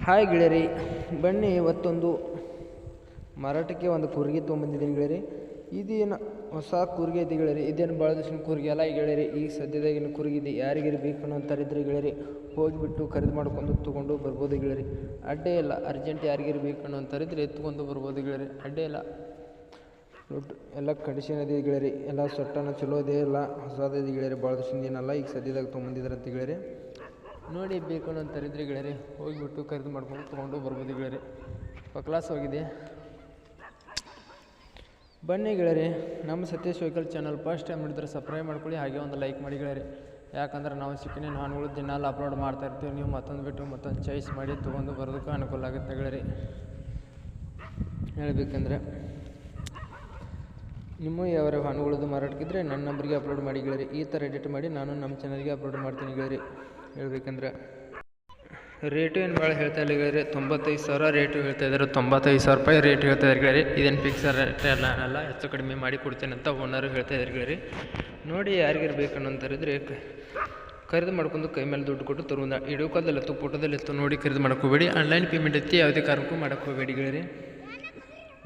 Hi ಗೆಳೆಯರಿ, ಬನ್ನಿ ಇವತ್ತೊಂದು ಮಾರಾಟಕ್ಕೆ ಒಂದು ಕೂರ್ಗಿ ತೊಗೊಂಬಂದಿದ್ದೀನಿ ಗೆಳೆಯರಿ. ಇದೇನು ಹೊಸ ಕೂರ್ಗಿ ಐತಿ ಗೆಳೆಯರಿ. ಇದೇನು ಭಾಳ ದಿವಸ ಕೂರ್ಗಿ ಅಲ್ಲ ಈ ಗೆಳೆಯರಿ. ಈಗ ಸದ್ಯದಾಗಿನ ಕೂರ್ಗಿದೆ. ಯಾರಿಗಾರು ಬೇಕು ಅಂತಾರಿದ್ರೆ ಗೆಳೆಯರಿ ಹೋಗಿಬಿಟ್ಟು ಖರೀದಿ ಮಾಡ್ಕೊಂಡು ತೊಗೊಂಡು ಬರ್ಬೋದು ಗೆಳೆಯರಿ. ಅಡ್ಡೇ ಇಲ್ಲ. ಅರ್ಜೆಂಟ್ ಯಾರಿಗಾರು ಬೇಕು ಅಂತಾರಿದ್ರೆ ಎತ್ಕೊಂಡು ಬರ್ಬೋದು ಗೆಳೆಯರಿ. ಅಡ್ಡೇ ಇಲ್ಲ. ಎಲ್ಲ ಕಂಡೀಷನ್ ಇದೆ ಗೆಳೆಯರಿ. ಎಲ್ಲ ಸೊಟ್ಟನ ಚಲೋ ಇದೆ. ಎಲ್ಲ ಹೊಸದಿದೆ ಗೆಳೆಯರಿ. ಭಾಳ ದಿವಸದಿಂದ ಏನಲ್ಲ, ಈಗ ಸದ್ಯದಾಗ ತೊಗೊಂಬಂದಿದ್ರಂತ ಗೆಳೆಯರಿ. ನೋಡಿ ಬೇಕು ಅಂತಾರಿದ್ರೆ ಗೆಳೆಯರಿ ಹೋಗಿಬಿಟ್ಟು ಖರೀದಿ ಮಾಡ್ಕೊಂಡು ತೊಗೊಂಡು ಬರ್ಬೋದು ಗೆಳೆಯರಿ. ಕ್ಲಾಸ್ ಹೋಗಿದೆ. ಬನ್ನಿ ಗೆಳೆಯರಿ, ನಮ್ಮ Satish vehicle channel first time ನೋಡಿದ್ರೆ ಸಬ್ಸ್ಕ್ರೈಬ್ ಮಾಡ್ಕೊಳ್ಳಿ, ಹಾಗೆ ಒಂದು ಲೈಕ್ ಮಾಡಿ ಗೆಳೆಯರಿ. ಯಾಕಂದ್ರೆ ನಾವು ಸಿಕ್ಕಿನ ನಾನುಗಳು ದಿನಾಲು ಅಪ್ಲೋಡ್ ಮಾಡ್ತಾ ಇರ್ತೀವಿ. ನೀವು ಮತ್ತೊಂದು ಬಿಟ್ಟು ಮತ್ತೊಂದು ಚಾಯ್ಸ್ ಮಾಡಿ ತೊಗೊಂಡು ಬರೋದಕ್ಕೆ ಅನುಕೂಲ ಆಗುತ್ತೆ ಗೆಳೆಯರಿ. ಹೇಳಬೇಕಂದ್ರೆ ನಿಮ್ಮ ಯಾವ ಹಣ್ಣುಗಳದ್ದು ಮಾರಾಟಕ್ಕಿದ್ರೆ ನನ್ನ ನಂಬರ್ಗೆ ಅಪ್ಲೋಡ್ ಮಾಡಿ ಗೆಳೆಯರಿ. ಈ ಥರ ಎಡಿಟ್ ಮಾಡಿ ನಾನು ನಮ್ಮ ಚಾನಲ್ಗೆ ಅಪ್ಲೋಡ್ ಮಾಡ್ತೀನಿ ಗೆಳೆಯರಿ. ಹೇಳ್ಬೇಕಂದ್ರೆ ರೇಟು ಏನು ಭಾಳ ಹೇಳ್ತಾ ಇಲ್ಲ ಗೆಳೆಯರಿ. 95,000 ರೇಟು ಹೇಳ್ತಾ ಇದ್ದಾರೆ. 95,000 ರೂಪಾಯಿ ರೇಟ್ ಹೇಳ್ತಾ ಇದ್ದಾರೆ ಗೆಳೆಯರಿ. ಇದೇನು ಫಿಕ್ಸ್ ರೇಟ್ ಎಲ್ಲ ಹೆಚ್ಚು ಕಡಿಮೆ ಮಾಡಿ ಕೊಡ್ತೇನೆ ಅಂತ ಓನರು ಹೇಳ್ತಾ ಇದ್ದಾರೆ ಗೆಳೆಯರಿ. ನೋಡಿ ಯಾರಿಗಾರು ಬೇಕನ್ನೋಂತಾರಿದ್ರೆ ಖರೀದಿ ಮಾಡ್ಕೊಂಡು ಕೈ ಮೇಲೆ ದುಡ್ಡು ಕೊಟ್ಟು ತರುವುದ. ವಿಡಿಯೋ ಕಾಲ್ದಲ್ಲಿ ಎತ್ತು, ಫೋಟೋದಲ್ಲಿ ಎತ್ತು ನೋಡಿ ಖರೀದಿ ಮಾಡ್ಕೋಬೇಡಿ. ಆನ್ಲೈನ್ ಪೇಮೆಂಟ್ ಐತಿ, ಯಾವುದೇ ಕಾರಣಕ್ಕೂ ಮಾಡೋಕ್ಕೋಬೇಡಿ ಗೆಳೆಯರಿ.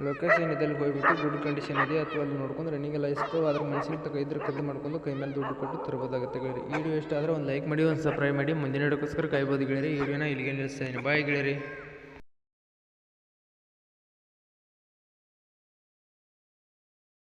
ಲೊಕೇಶನ್ ಇದ್ದಲ್ಲಿ ಹೋಗ್ಬಿಟ್ಟು ಗುಡ್ ಕಂಡೀಷನ್ ಇದೆ ಅಥವಾ ಅಲ್ಲಿ ನೋಡ್ಕೊಂಡು ರನ್ನಿಂಗ್ ಎಲ್ಲ ಇಷ್ಟು ಅದ್ರ ಮನಸ್ಸಿಗೆ ತಗ ಇದ್ರೆ ಖರೀದಿ ಮಾಡ್ಕೊಂಡು ಕೈ ಮೇಲೆ ದುಡ್ಡು ಕೊಟ್ಟು ತರಬೋದಾಗುತ್ತೆ ಗೆಳೆಯರಿ. ಈ ವಿಡಿಯೋ ಇಷ್ಟ ಆದರೆ ಒಂದು ಲೈಕ್ ಮಾಡಿ, ಒಂದು ಸಬ್ಸ್ಕ್ರೈಬ್ ಮಾಡಿ. ಮುಂದಿನ ವಿಡಿಯೋಕ್ಕೋಸ್ಕರ ಕಾಯ್ಬೋದು ಗೆಳೆಯರಿ. ಈ ವಿಡಿಯೋನ ಇಲ್ಲಿಗೆ ನಿಲ್ಲಿಸ್ತಾ ಇದ್ದೀನಿ. ಬಾಯ್ ಗೆಳೆಯರಿ.